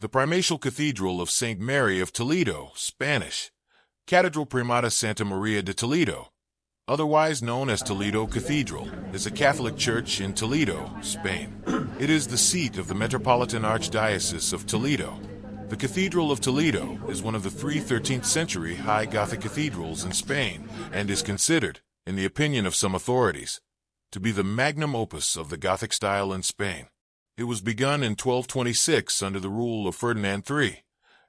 The primatial cathedral of St. Mary of Toledo, Spanish, Catedral Primada Santa Maria de Toledo, otherwise known as Toledo Cathedral, is a Catholic church in Toledo, Spain. It is the seat of the Metropolitan Archdiocese of Toledo. The Cathedral of Toledo is one of the three 13th-century High Gothic cathedrals in Spain and is considered, in the opinion of some authorities, to be the magnum opus of the Gothic style in Spain. It was begun in 1226 under the rule of Ferdinand III,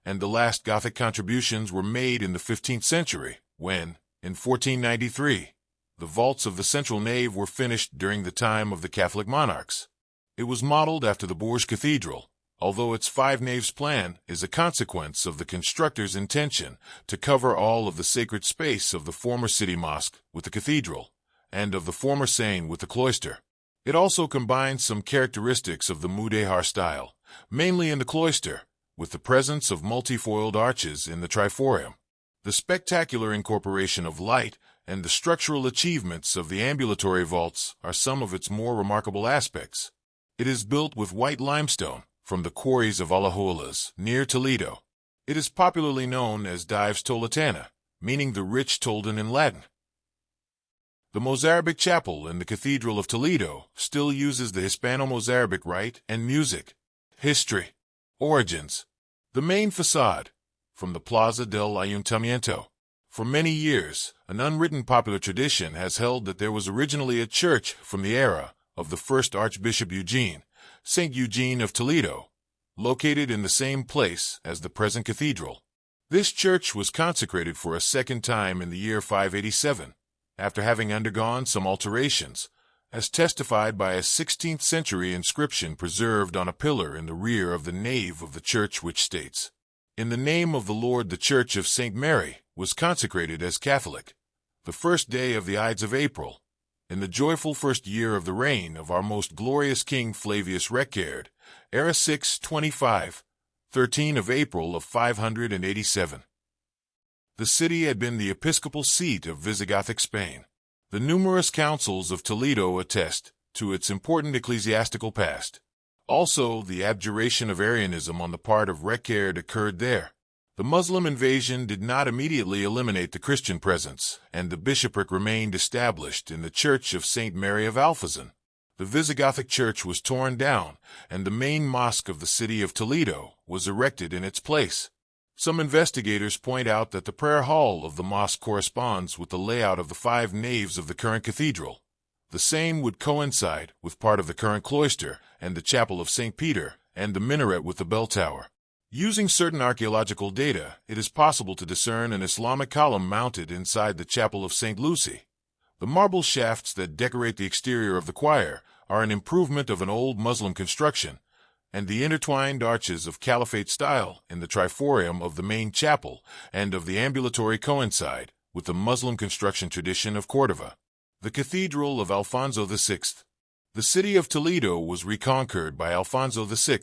and the last Gothic contributions were made in the 15th century, when, in 1493, the vaults of the central nave were finished during the time of the Catholic monarchs. It was modeled after the Bourges Cathedral, although its five-naves plan is a consequence of the constructor's intention to cover all of the sacred space of the former city mosque with the cathedral, and of the former Seine with the cloister. It also combines some characteristics of the Mudéjar style, mainly in the cloister, with the presence of multifoiled arches in the triforium. The spectacular incorporation of light and the structural achievements of the ambulatory vaults are some of its more remarkable aspects. It is built with white limestone from the quarries of Alajuelas, near Toledo. It is popularly known as Dives Toletana, meaning the rich Tolden in Latin. The Mozarabic chapel in the Cathedral of Toledo still uses the Hispano-Mozarabic rite and music. History. Origins. The main facade, from the Plaza del Ayuntamiento. For many years, an unwritten popular tradition has held that there was originally a church from the era of the first Archbishop Eugene, St. Eugene of Toledo, located in the same place as the present cathedral. This church was consecrated for a second time in the year 587, after having undergone some alterations, as testified by a 16th-century inscription preserved on a pillar in the rear of the nave of the church, which states, "In the name of the Lord, the Church of St. Mary was consecrated as Catholic, the first day of the Ides of April, in the joyful first year of the reign of our most glorious King Flavius Reccared, era 625, 13 of April of 587. The city had been the episcopal seat of Visigothic Spain. The numerous councils of Toledo attest to its important ecclesiastical past. Also, the abjuration of Arianism on the part of Reccared occurred there. The Muslim invasion did not immediately eliminate the Christian presence, and the bishopric remained established in the Church of St. Mary of Alfazan. The Visigothic church was torn down, and the main mosque of the city of Toledo was erected in its place. Some investigators point out that the prayer hall of the mosque corresponds with the layout of the five naves of the current cathedral. The same would coincide with part of the current cloister and the chapel of St. Peter and the minaret with the bell tower. Using certain archaeological data, it is possible to discern an Islamic column mounted inside the chapel of St. Lucy. The marble shafts that decorate the exterior of the choir are an improvement of an old Muslim construction, and the intertwined arches of Caliphate style in the triforium of the main chapel and of the ambulatory coincide with the Muslim construction tradition of Cordova. The Cathedral of Alfonso VI. The city of Toledo was reconquered by Alfonso VI,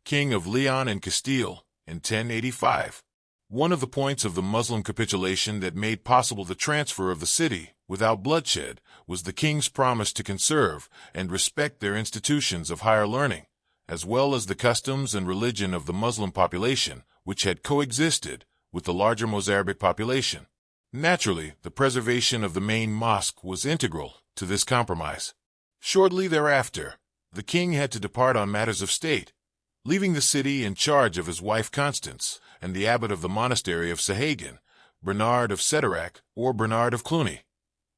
King of Leon and Castile, in 1085. One of the points of the Muslim capitulation that made possible the transfer of the city without bloodshed was the king's promise to conserve and respect their institutions of higher learning, as well as the customs and religion of the Muslim population, which had coexisted with the larger Mozarabic population. Naturally, the preservation of the main mosque was integral to this compromise. Shortly thereafter, the king had to depart on matters of state, leaving the city in charge of his wife Constance and the abbot of the monastery of Sahagun, Bernard of Cederac or Bernard of Cluny,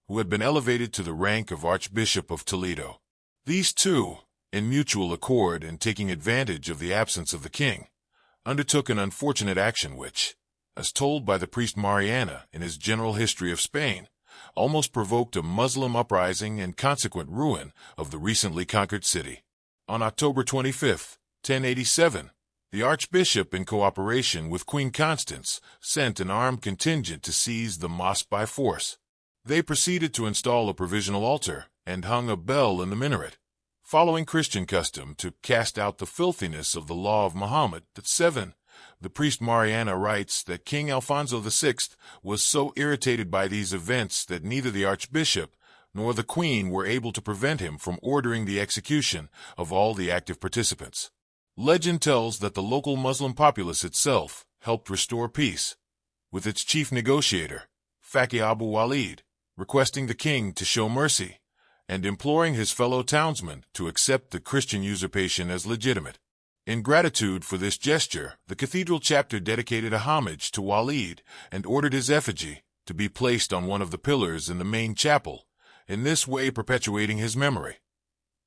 who had been elevated to the rank of Archbishop of Toledo. These two, in mutual accord and taking advantage of the absence of the king, undertook an unfortunate action which, as told by the priest Mariana in his General History of Spain, almost provoked a Muslim uprising and consequent ruin of the recently conquered city. On October 25, 1087, the Archbishop, in cooperation with Queen Constance, sent an armed contingent to seize the mosque by force. They proceeded to install a provisional altar and hung a bell in the minaret, following Christian custom to cast out the filthiness of the law of Muhammad. At 7, the priest Mariana writes that King Alfonso VI was so irritated by these events that neither the Archbishop nor the Queen were able to prevent him from ordering the execution of all the active participants. Legend tells that the local Muslim populace itself helped restore peace, with its chief negotiator, Faqih Abu Walid, requesting the king to show mercy and imploring his fellow townsmen to accept the Christian usurpation as legitimate. In gratitude for this gesture, the cathedral chapter dedicated a homage to Walid and ordered his effigy to be placed on one of the pillars in the main chapel, in this way perpetuating his memory.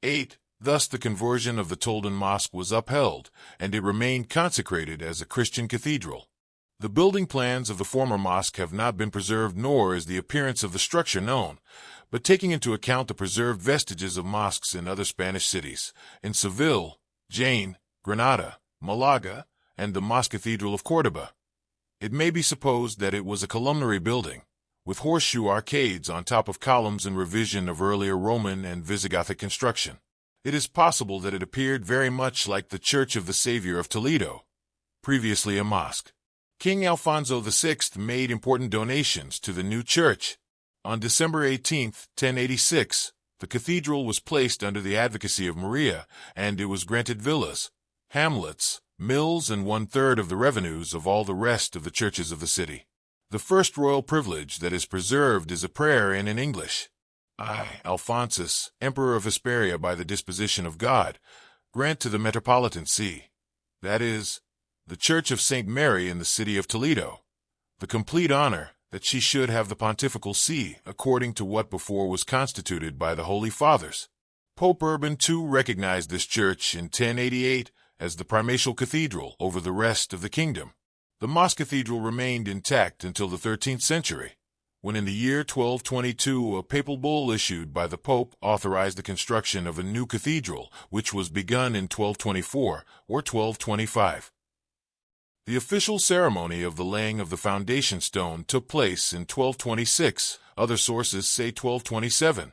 8. Thus the conversion of the Toldon Mosque was upheld, and it remained consecrated as a Christian cathedral. The building plans of the former mosque have not been preserved, nor is the appearance of the structure known, but taking into account the preserved vestiges of mosques in other Spanish cities, in Seville, Jaén, Granada, Malaga, and the Mosque Cathedral of Córdoba, it may be supposed that it was a columnary building, with horseshoe arcades on top of columns in revision of earlier Roman and Visigothic construction. It is possible that it appeared very much like the Church of the Savior of Toledo, previously a mosque. King Alfonso VI made important donations to the new church. On December 18, 1086, the cathedral was placed under the advocacy of Maria, and it was granted villas, hamlets, mills, and 1/3 of the revenues of all the rest of the churches of the city. The first royal privilege that is preserved is a prayer in English. I, Alphonsus, Emperor of Hesperia by the disposition of God, grant to the Metropolitan See, that is, the Church of St. Mary in the city of Toledo, the complete honor that she should have the pontifical see according to what before was constituted by the Holy Fathers. Pope Urban II recognized this church in 1088 as the primatial cathedral over the rest of the kingdom. The mosque cathedral remained intact until the 13th century, when in the year 1222 a papal bull issued by the Pope authorized the construction of a new cathedral, which was begun in 1224 or 1225. The official ceremony of the laying of the foundation stone took place in 1226, other sources say 1227,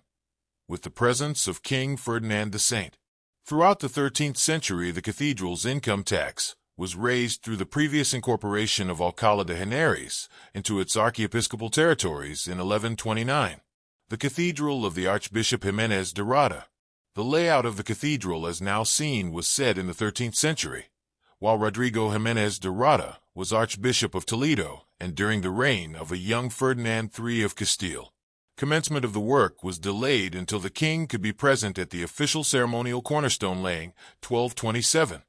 with the presence of King Ferdinand the Saint. Throughout the 13th century, the cathedral's income tax was raised through the previous incorporation of Alcalá de Henares into its archiepiscopal territories in 1129. The Cathedral of the Archbishop Jiménez de Rada. The layout of the cathedral as now seen was set in the 13th century, while Rodrigo Jiménez de Rada was Archbishop of Toledo and during the reign of a young Ferdinand III of Castile. Commencement of the work was delayed until the king could be present at the official ceremonial cornerstone laying, 1227.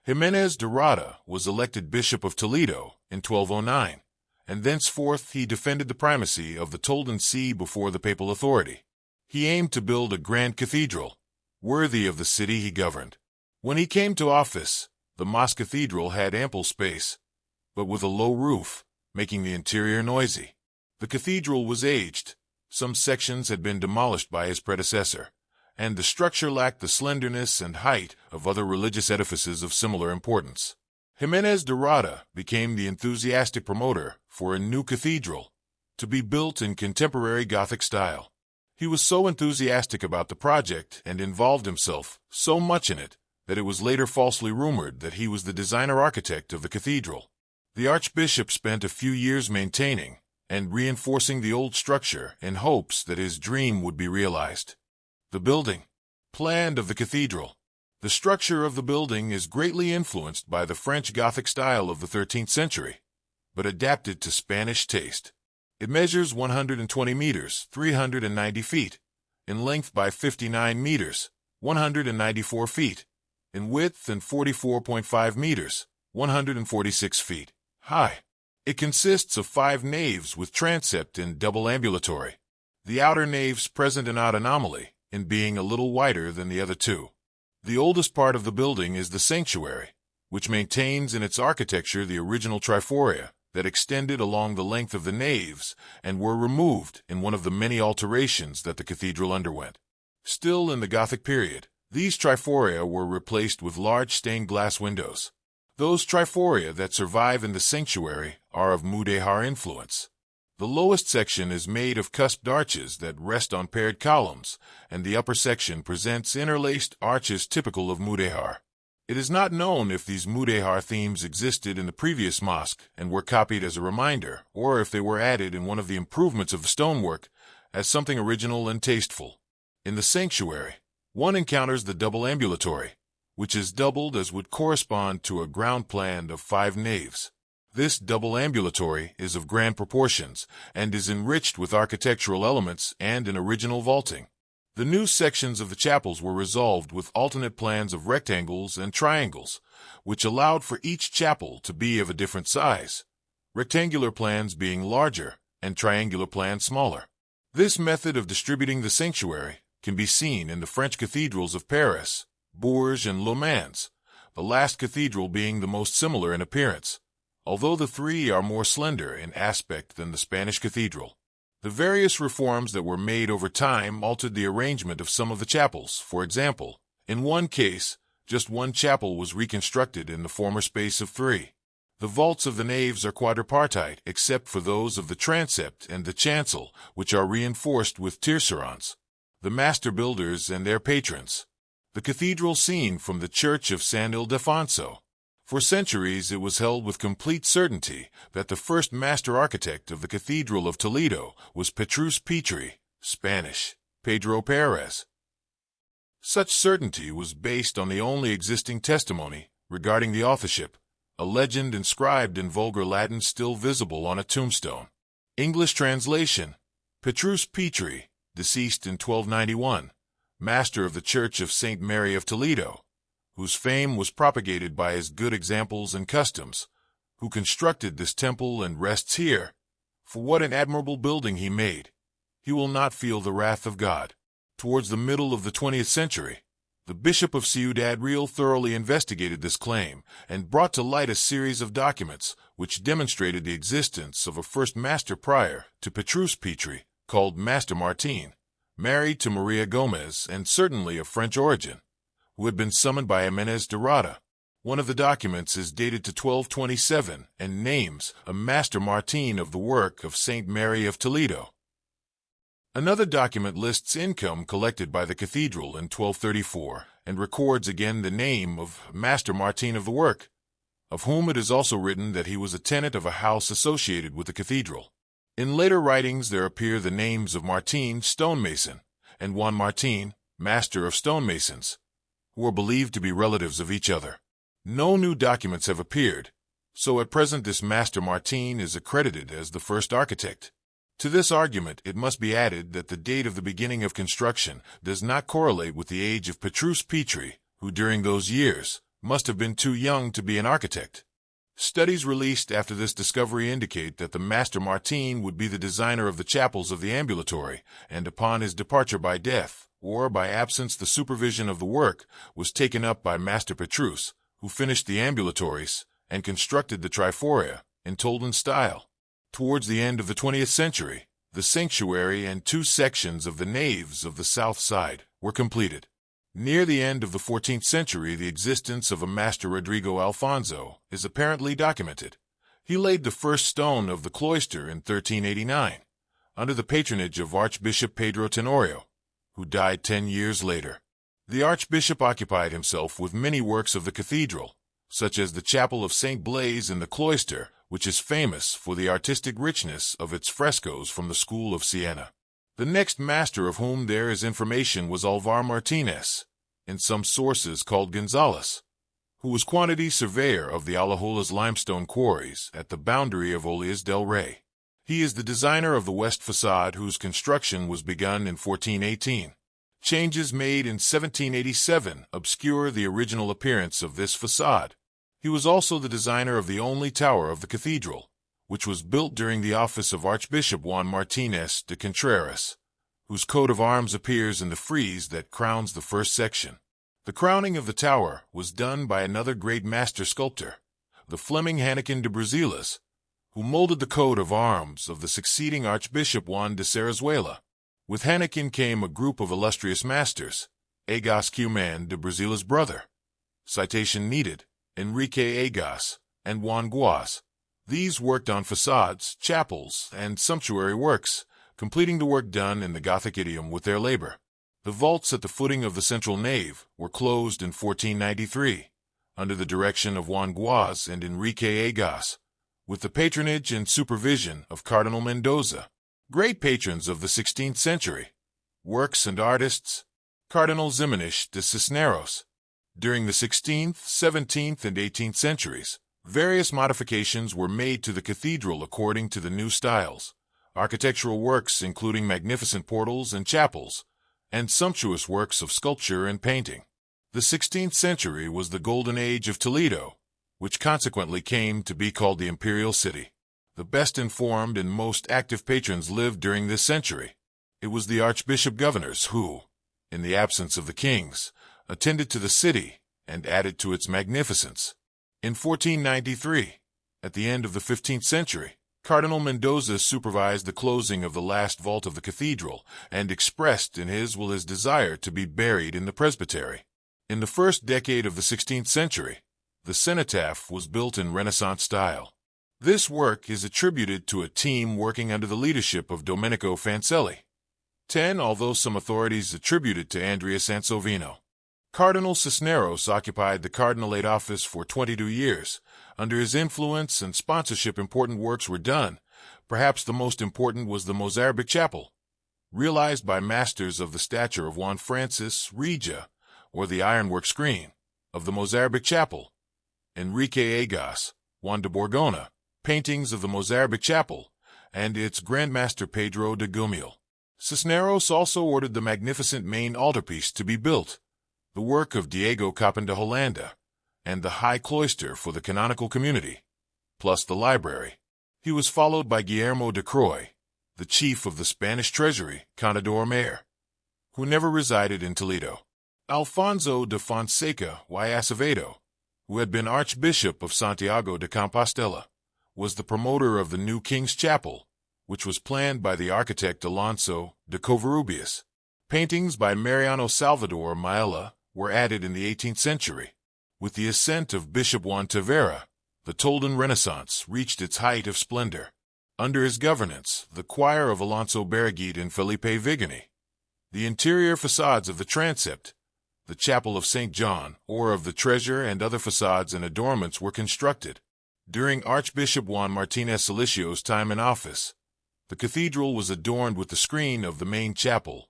Jiménez de Rada was elected Bishop of Toledo in 1209, and thenceforth he defended the primacy of the Toledon See before the papal authority. He aimed to build a grand cathedral, worthy of the city he governed. When he came to office, the mosque cathedral had ample space, but with a low roof, making the interior noisy. The cathedral was aged, some sections had been demolished by his predecessor, and the structure lacked the slenderness and height of other religious edifices of similar importance. Jiménez de Rada became the enthusiastic promoter for a new cathedral, to be built in contemporary Gothic style. He was so enthusiastic about the project and involved himself so much in it that it was later falsely rumored that he was the designer-architect of the cathedral. The archbishop spent a few years maintaining and reinforcing the old structure in hopes that his dream would be realized. The building plan of the cathedral. The structure of the building is greatly influenced by the French Gothic style of the 13th century, but adapted to Spanish taste. It measures 120 meters, 390 feet, in length by 59 meters, 194 feet, in width and 44.5 meters, 146 feet, high. It consists of 5 naves with transept and double ambulatory. The outer naves present an odd anomaly in being a little wider than the other two. The oldest part of the building is the sanctuary, which maintains in its architecture the original triphoria that extended along the length of the naves and were removed in one of the many alterations that the cathedral underwent. Still in the Gothic period, these triphoria were replaced with large stained glass windows. Those triphoria that survive in the sanctuary are of mudéjar influence. The lowest section is made of cusped arches that rest on paired columns, and the upper section presents interlaced arches typical of mudéjar. It is not known if these mudéjar themes existed in the previous mosque and were copied as a reminder, or if they were added in one of the improvements of the stonework as something original and tasteful. In the sanctuary, one encounters the double ambulatory, which is doubled as would correspond to a ground plan of 5 naves. This double ambulatory is of grand proportions and is enriched with architectural elements and an original vaulting. The new sections of the chapels were resolved with alternate plans of rectangles and triangles, which allowed for each chapel to be of a different size, rectangular plans being larger and triangular plans smaller. This method of distributing the sanctuary can be seen in the French cathedrals of Paris, Bourges, and Le Mans, the last cathedral being the most similar in appearance, although the three are more slender in aspect than the Spanish cathedral. The various reforms that were made over time altered the arrangement of some of the chapels. For example, in one case, just one chapel was reconstructed in the former space of 3. The vaults of the naves are quadripartite except for those of the transept and the chancel, which are reinforced with tiercerons. The master builders and their patrons. The cathedral seen from the church of San Ildefonso. For centuries it was held with complete certainty that the first master architect of the Cathedral of Toledo was Petrus Petri, Spanish, Pedro Perez. Such certainty was based on the only existing testimony regarding the authorship, a legend inscribed in vulgar Latin still visible on a tombstone. English translation: Petrus Petri, deceased in 1291, master of the Church of St. Mary of Toledo, whose fame was propagated by his good examples and customs, who constructed this temple and rests here. For what an admirable building he made! He will not feel the wrath of God. Towards the middle of the 20th century, the Bishop of Ciudad Real thoroughly investigated this claim and brought to light a series of documents which demonstrated the existence of a first master prior to Petrus Petri, called Master Martin, married to Maria Gomez and certainly of French origin, who had been summoned by Jimenez de Rada. One of the documents is dated to 1227 and names a Master Martin of the work of St. Mary of Toledo. Another document lists income collected by the cathedral in 1234 and records again the name of Master Martin of the work, of whom it is also written that he was a tenant of a house associated with the cathedral. In later writings there appear the names of Martin, stonemason, and Juan Martin, master of stonemasons, who are believed to be relatives of each other. No new documents have appeared, so at present this Master Martin is accredited as the first architect. To this argument it must be added that the date of the beginning of construction does not correlate with the age of Petrus Petri, who during those years must have been too young to be an architect. Studies released after this discovery indicate that the Master Martin would be the designer of the chapels of the ambulatory, and upon his departure by death, or by absence the supervision of the work was taken up by Master Petrus, who finished the ambulatories and constructed the triforia in Tolden style. Towards the end of the 20th century, the sanctuary and 2 sections of the naves of the south side were completed. Near the end of the 14th century, the existence of a Master Rodrigo Alfonso is apparently documented. He laid the first stone of the cloister in 1389, under the patronage of Archbishop Pedro Tenorio, who died 10 years later. The archbishop occupied himself with many works of the cathedral, such as the chapel of St. Blaise in the cloister, which is famous for the artistic richness of its frescoes from the school of Siena. The next master of whom there is information was Alvar Martinez, in some sources called Gonzales, who was quantity surveyor of the Alajuelas limestone quarries at the boundary of Olías del Rey. He is the designer of the west façade, whose construction was begun in 1418. Changes made in 1787 obscure the original appearance of this façade. He was also the designer of the only tower of the cathedral, which was built during the office of Archbishop Juan Martínez de Contreras, whose coat of arms appears in the frieze that crowns the first section. The crowning of the tower was done by another great master sculptor, the Fleming Hanneken de Bruselas, who molded the coat of arms of the succeeding Archbishop Juan de Sarazuela. With Hanneken came a group of illustrious masters, Egas Cuman de Bruselas' brother, citation needed, Enrique Egas, and Juan Guas. These worked on facades, chapels, and sumptuary works, completing the work done in the Gothic idiom with their labor. The vaults at the footing of the central nave were closed in 1493, under the direction of Juan Guas and Enrique Egas, with the patronage and supervision of Cardinal Mendoza, great patrons of the 16th century. Works and artists: Cardinal Ximenes de Cisneros, During the 16th, 17th, and 18th centuries, various modifications were made to the cathedral according to the new styles. Architectural works including magnificent portals and chapels, and sumptuous works of sculpture and painting. The 16th century was the golden age of Toledo, which consequently came to be called the Imperial City. The best informed and most active patrons lived during this century. It was the archbishop governors who, in the absence of the kings, attended to the city and added to its magnificence. In 1493, at the end of the 15th century, Cardinal Mendoza supervised the closing of the last vault of the cathedral and expressed in his will his desire to be buried in the presbytery. In the first decade of the 16th century, the cenotaph was built in Renaissance style. This work is attributed to a team working under the leadership of Domenico Fancelli. 10, although some authorities attribute it to Andrea Sansovino. Cardinal Cisneros occupied the cardinalate office for 22 years. Under his influence and sponsorship, important works were done. Perhaps the most important was the Mozarabic Chapel, realized by masters of the stature of Juan Francis Regia, or the ironwork screen of the Mozarabic Chapel. Enrique Agas, Juan de Borgona, paintings of the Mozarabic Chapel, and its grandmaster Pedro de Gumiel. Cisneros also ordered the magnificent main altarpiece to be built, the work of Diego Capin de Holanda, and the high cloister for the canonical community, plus the library. He was followed by Guillermo de Croy, the chief of the Spanish treasury, Contador Mayor, who never resided in Toledo. Alfonso de Fonseca y Acevedo, who had been Archbishop of Santiago de Compostela, was the promoter of the new King's Chapel, which was planned by the architect Alonso de Covarrubias. Paintings by Mariano Salvador Maella were added in the 18th century. With the ascent of Bishop Juan Tavera, the Tolden Renaissance reached its height of splendor. Under his governance, the choir of Alonso Barragán and Felipe Vigani, the interior facades of the transept, the chapel of St. John, or of the treasure, and other facades and adornments were constructed. During Archbishop Juan Martinez Silicio's time in office, the cathedral was adorned with the screen of the main chapel,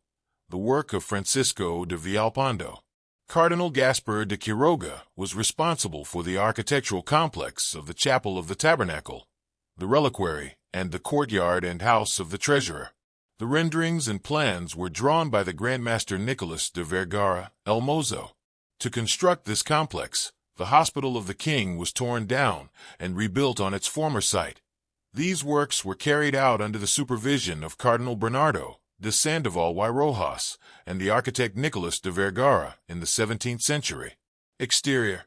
the work of Francisco de Villalpando. Cardinal Gaspar de Quiroga was responsible for the architectural complex of the Chapel of the Tabernacle, the reliquary, and the courtyard and house of the treasurer. The renderings and plans were drawn by the Grandmaster Nicolas de Vergara El Mozo. To construct this complex, the Hospital of the King was torn down and rebuilt on its former site. These works were carried out under the supervision of Cardinal Bernardo de Sandoval y Rojas and the architect Nicolas de Vergara in the 17th century. Exterior.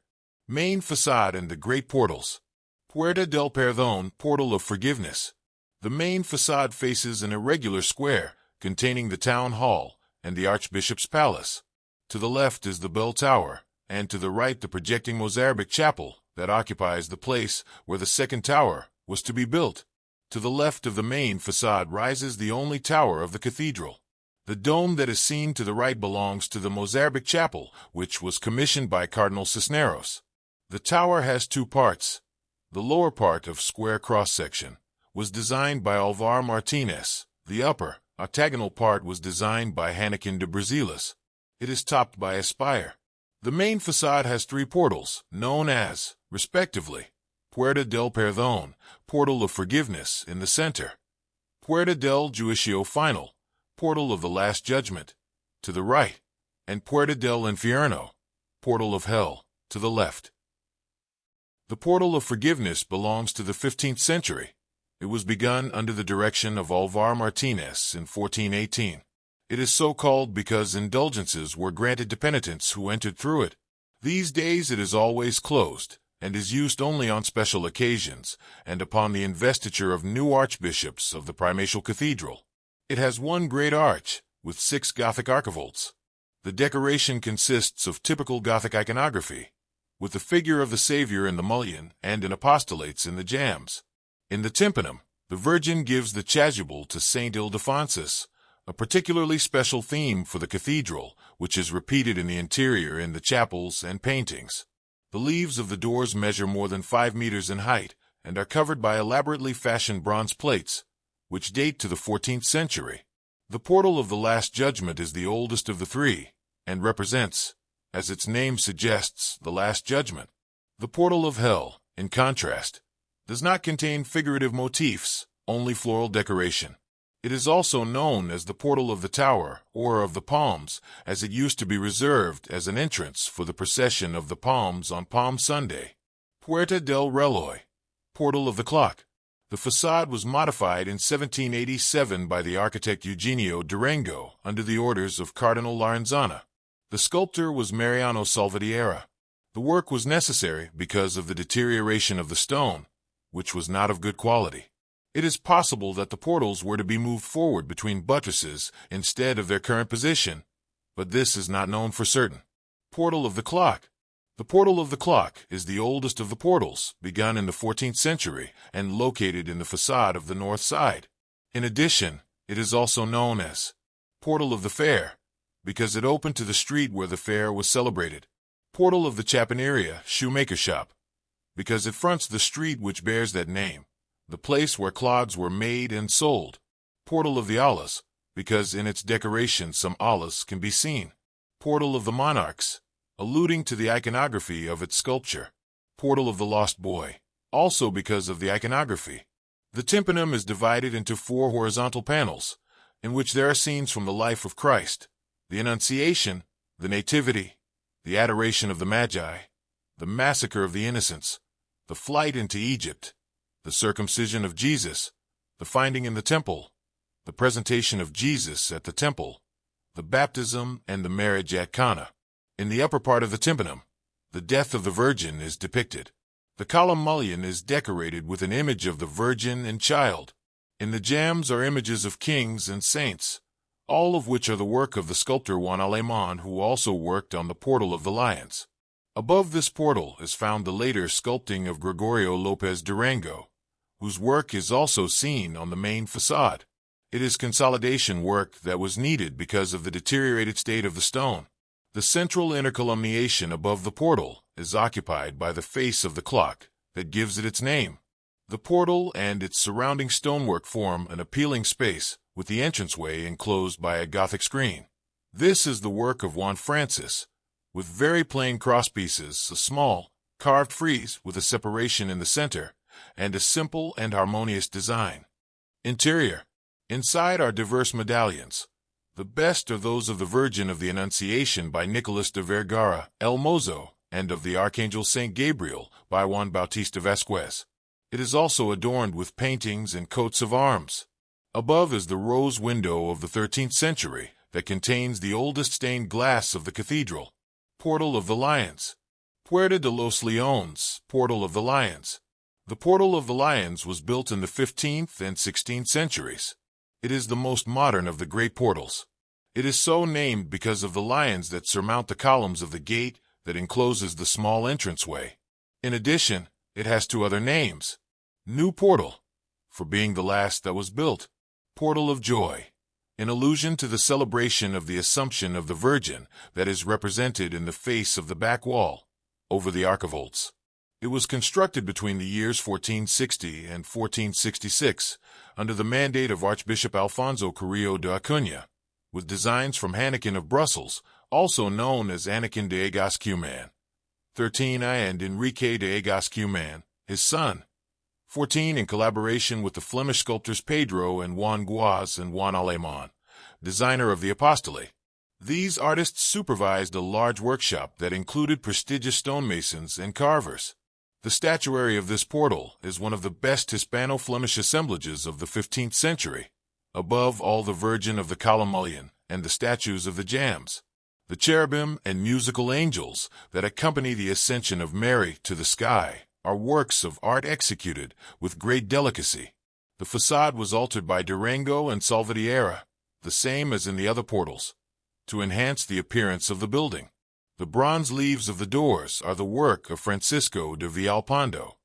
Main facade and the great portals. Puerta del Perdón, Portal of Forgiveness. The main facade faces an irregular square containing the town hall and the archbishop's palace. To the left is the bell tower, and to the right the projecting Mozarabic Chapel that occupies the place where the second tower was to be built. To the left of the main facade rises the only tower of the cathedral. The dome that is seen to the right belongs to the Mozarabic Chapel, which was commissioned by Cardinal Cisneros. The tower has two parts. The lower part, of square cross-section, was designed by Alvar Martinez. The upper, octagonal part was designed by Hannequin de Brazilas. It is topped by a spire. The main facade has three portals, known as, respectively, Puerta del Perdón, Portal of Forgiveness, in the center, Puerta del Juicio Final, Portal of the Last Judgment, to the right, and Puerta del Infierno, Portal of Hell, to the left. The Portal of Forgiveness belongs to the 15th century. It was begun under the direction of Alvar Martinez in 1418. It is so called because indulgences were granted to penitents who entered through it. These days it is always closed, and is used only on special occasions and upon the investiture of new archbishops of the primatial cathedral. It has one great arch, with 6 Gothic archivolts. The decoration consists of typical Gothic iconography, with the figure of the Savior in the mullion and in apostolates in the jambs. In the tympanum, the Virgin gives the chasuble to Saint Ildefonsus, a particularly special theme for the cathedral, which is repeated in the interior in the chapels and paintings. The leaves of the doors measure more than 5 meters in height and are covered by elaborately fashioned bronze plates, which date to the 14th century. The Portal of the Last Judgment is the oldest of the three, and represents, as its name suggests, the Last Judgment. The portal of hell, in contrast, does not contain figurative motifs, only floral decoration. It is also known as the Portal of the Tower, or of the Palms, as it used to be reserved as an entrance for the procession of the Palms on Palm Sunday. Puerta del Reloj, Portal of the Clock. The facade was modified in 1787 by the architect Eugenio Durango under the orders of Cardinal Lorenzana. The sculptor was Mariano Salvatierra. The work was necessary because of the deterioration of the stone, which was not of good quality. It is possible that the portals were to be moved forward between buttresses instead of their current position, but this is not known for certain. Portal of the Clock. The Portal of the Clock is the oldest of the portals, begun in the 14th century and located in the facade of the north side. In addition, it is also known as Portal of the Fair, because it opened to the street where the fair was celebrated. Portal of the Chapineria, shoemaker shop, because it fronts the street which bears that name, the place where clogs were made and sold. Portal of the Alas, because in its decoration some alas can be seen. Portal of the Monarchs, alluding to the iconography of its sculpture. Portal of the Lost Boy, also because of the iconography. The tympanum is divided into 4 horizontal panels, in which there are scenes from the life of Christ, the Annunciation, the Nativity, the Adoration of the Magi, the Massacre of the Innocents, the Flight into Egypt, the Circumcision of Jesus, the Finding in the Temple, the Presentation of Jesus at the Temple, the Baptism and the Marriage at Cana. In the upper part of the tympanum, the death of the Virgin is depicted. The column mullion is decorated with an image of the Virgin and Child. In the jambs are images of kings and saints, all of which are the work of the sculptor Juan Alemán, who also worked on the Portal of the Lions. Above this portal is found the later sculpting of Gregorio López Durango, whose work is also seen on the main facade. It is consolidation work that was needed because of the deteriorated state of the stone. The central intercolumniation above the portal is occupied by the face of the clock that gives it its name. The portal and its surrounding stonework form an appealing space, with the entranceway enclosed by a Gothic screen. This is the work of Juan Francis, with very plain crosspieces, a small, carved frieze with a separation in the center, and a simple and harmonious design. Interior. Inside are diverse medallions. The best are those of the Virgin of the Annunciation by Nicolas de Vergara, El Mozo, and of the Archangel Saint Gabriel by Juan Bautista Vasquez. It is also adorned with paintings and coats of arms. Above is the rose window of the 13th century that contains the oldest stained glass of the cathedral. Portal of the Lions. Puerta de los Leones, Portal of the Lions. The Portal of the Lions was built in the 15th and 16th centuries. It is the most modern of the great portals. It is so named because of the lions that surmount the columns of the gate that encloses the small entranceway. In addition, it has 2 other names. New Portal, for being the last that was built. Portal of Joy, in allusion to the celebration of the Assumption of the Virgin that is represented in the face of the back wall, over the archivolts. It was constructed between the years 1460 and 1466 under the mandate of Archbishop Alfonso Carrillo de Acuña, with designs from Hannequin of Brussels, also known as Anakin de Egascuman, 13 and Enrique de Egascuman, his son, 14 in collaboration with the Flemish sculptors Pedro and Juan Guaz and Juan Alemán, designer of the Apostolate. These artists supervised a large workshop that included prestigious stonemasons and carvers. The statuary of this portal is one of the best Hispano-Flemish assemblages of the 15th century. Above all, the Virgin of the column mullion and the statues of the jambs, the cherubim and musical angels that accompany the ascension of Mary to the sky, are works of art executed with great delicacy. The facade was altered by Durango and Salvatierra, the same as in the other portals, to enhance the appearance of the building. The bronze leaves of the doors are the work of Francisco de Villalpando,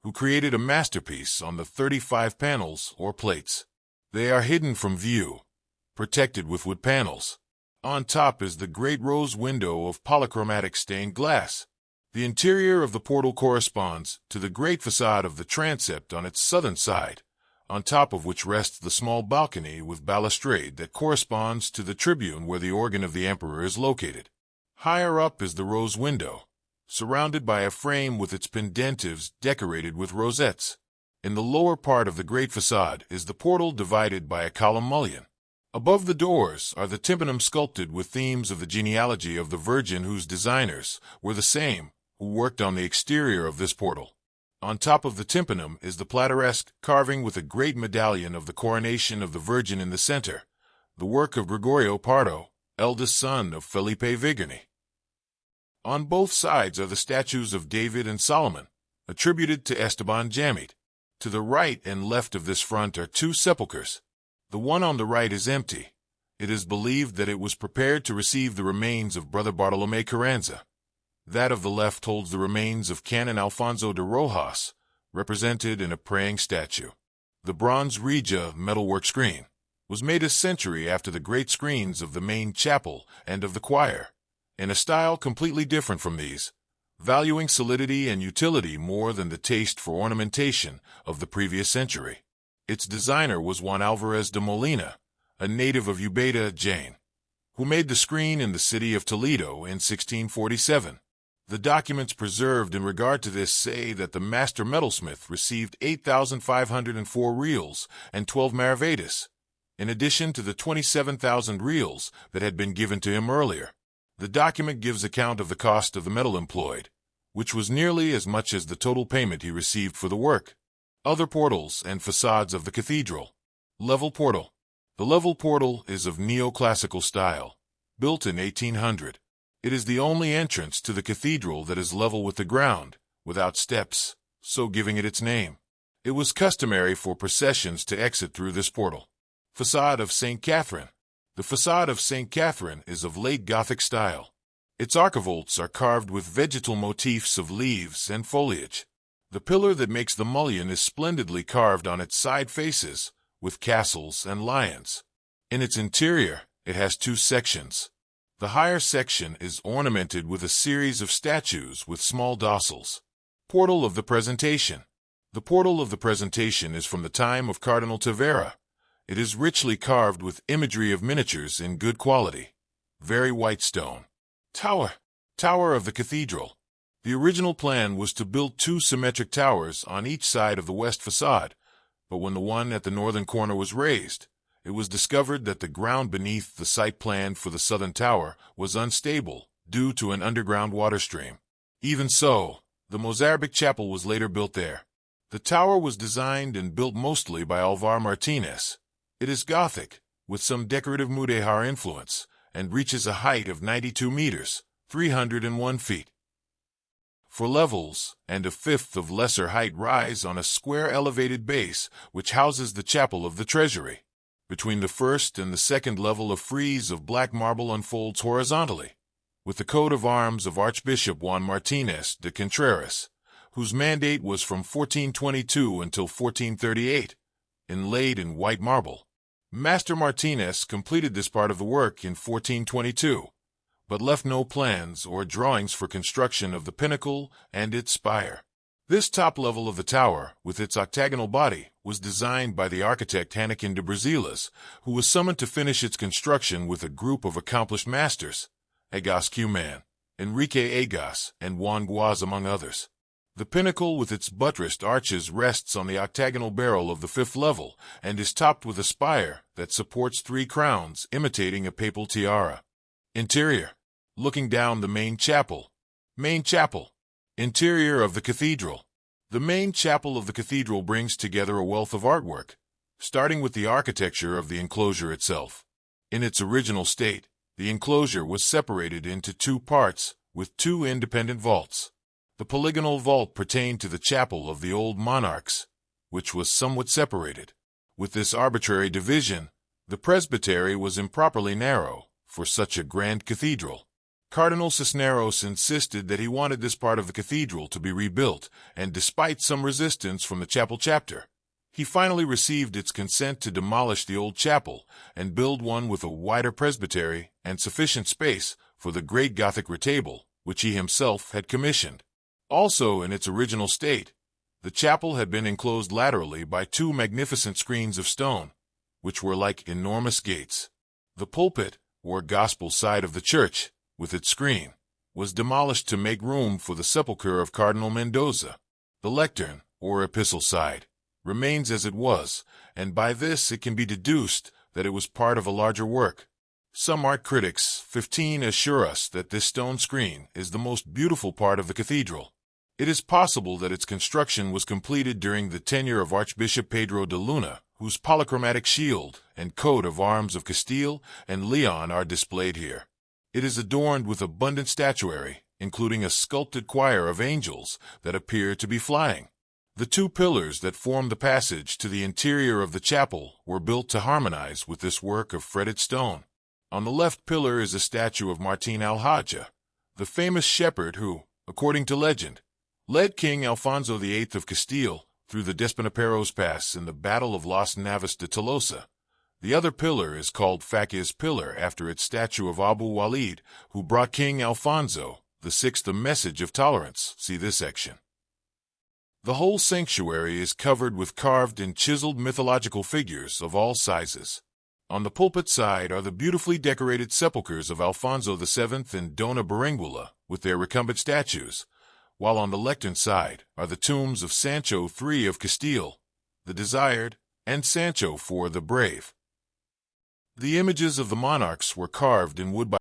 who created a masterpiece on the 35 panels or plates. They are hidden from view, protected with wood panels. On top is the great rose window of polychromatic stained glass. The interior of the portal corresponds to the great facade of the transept on its southern side, on top of which rests the small balcony with balustrade that corresponds to the tribune where the organ of the emperor is located. Higher up is the rose window, surrounded by a frame with its pendentives decorated with rosettes. In the lower part of the great facade is the portal divided by a column mullion. Above the doors are the tympanum sculpted with themes of the genealogy of the Virgin whose designers were the same who worked on the exterior of this portal. On top of the tympanum is the plateresque carving with a great medallion of the coronation of the Virgin in the center, the work of Gregorio Pardo, eldest son of Felipe Vigorni. On both sides are the statues of David and Solomon, attributed to Esteban Jamit. To the right and left of this front are two sepulchres. The one on the right is empty. It is believed that it was prepared to receive the remains of Brother Bartolomé Carranza. That of the left holds the remains of Canon Alfonso de Rojas, represented in a praying statue. The bronze Regia metalwork screen was made a century after the great screens of the main chapel and of the choir, in a style completely different from these, valuing solidity and utility more than the taste for ornamentation of the previous century. Its designer was Juan Alvarez de Molina, a native of Ubeda, Jaén, who made the screen in the city of Toledo in 1647. The documents preserved in regard to this say that the master metalsmith received 8,504 reals and 12 maravedis, in addition to the 27,000 reals that had been given to him earlier. The document gives account of the cost of the metal employed, which was nearly as much as the total payment he received for the work. Other portals and facades of the cathedral. Level portal. The level portal is of neoclassical style, built in 1800. It is the only entrance to the cathedral that is level with the ground, without steps, so giving it its name. It was customary for processions to exit through this portal. Facade of St. Catherine. The facade of St. Catherine is of late Gothic style. Its archivolts are carved with vegetal motifs of leaves and foliage. The pillar that makes the mullion is splendidly carved on its side faces, with castles and lions. In its interior, it has two sections. The higher section is ornamented with a series of statues with small docils. Portal of the Presentation. The Portal of the Presentation is from the time of Cardinal Tavera. It is richly carved with imagery of miniatures in good quality. Very white stone. Tower. Tower of the Cathedral. The original plan was to build two symmetric towers on each side of the west facade, but when the one at the northern corner was raised, it was discovered that the ground beneath the site plan for the southern tower was unstable due to an underground water stream. Even so, the Mozarabic chapel was later built there. The tower was designed and built mostly by Alvar Martinez. It is Gothic, with some decorative Mudéjar influence, and reaches a height of 92 meters, 301 feet. For levels, and a fifth of lesser height rise on a square elevated base which houses the chapel of the Treasury. Between the first and the second level a frieze of black marble unfolds horizontally, with the coat of arms of Archbishop Juan Martinez de Contreras, whose mandate was from 1422 until 1438, inlaid in white marble. Master Martinez completed this part of the work in 1422, but left no plans or drawings for construction of the pinnacle and its spire. This top level of the tower, with its octagonal body, was designed by the architect Hanakin de Brasilas, who was summoned to finish its construction with a group of accomplished masters, Egas Cuman, Enrique Egas, and Juan Guaz among others. The pinnacle with its buttressed arches rests on the octagonal barrel of the fifth level and is topped with a spire that supports three crowns imitating a papal tiara. Interior. Looking down the main chapel. Main chapel. Interior of the cathedral. The main chapel of the cathedral brings together a wealth of artwork, starting with the architecture of the enclosure itself. In its original state, the enclosure was separated into two parts, with two independent vaults. The polygonal vault pertained to the chapel of the old monarchs, which was somewhat separated. With this arbitrary division, the presbytery was improperly narrow for such a grand cathedral. Cardinal Cisneros insisted that he wanted this part of the cathedral to be rebuilt, and despite some resistance from the chapel chapter, he finally received its consent to demolish the old chapel and build one with a wider presbytery and sufficient space for the great Gothic retable, which he himself had commissioned. Also in its original state, the chapel had been enclosed laterally by two magnificent screens of stone, which were like enormous gates. The pulpit, or gospel side of the church, with its screen, was demolished to make room for the sepulchre of Cardinal Mendoza. The lectern, or epistle side, remains as it was, and by this it can be deduced that it was part of a larger work. Some art critics, 15, assure us that this stone screen is the most beautiful part of the cathedral. It is possible that its construction was completed during the tenure of Archbishop Pedro de Luna, whose polychromatic shield and coat of arms of Castile and Leon are displayed here. It is adorned with abundant statuary, including a sculpted choir of angels that appear to be flying. The two pillars that form the passage to the interior of the chapel were built to harmonize with this work of fretted stone. On the left pillar is a statue of Martin Alhaja, the famous shepherd who, according to legend, led King Alfonso VIII of Castile through the Despinaperos Pass in the Battle of Las Navas de Tolosa. The other pillar is called Fakia's Pillar after its statue of Abu Walid, who brought King Alfonso VI a message of tolerance. See this section. The whole sanctuary is covered with carved and chiseled mythological figures of all sizes. On the pulpit side are the beautifully decorated sepulchres of Alfonso VII and Dona Berenguela with their recumbent statues, while on the lectern side are the tombs of Sancho III of Castile, the Desired, and Sancho IV the Brave. The images of the monarchs were carved in wood by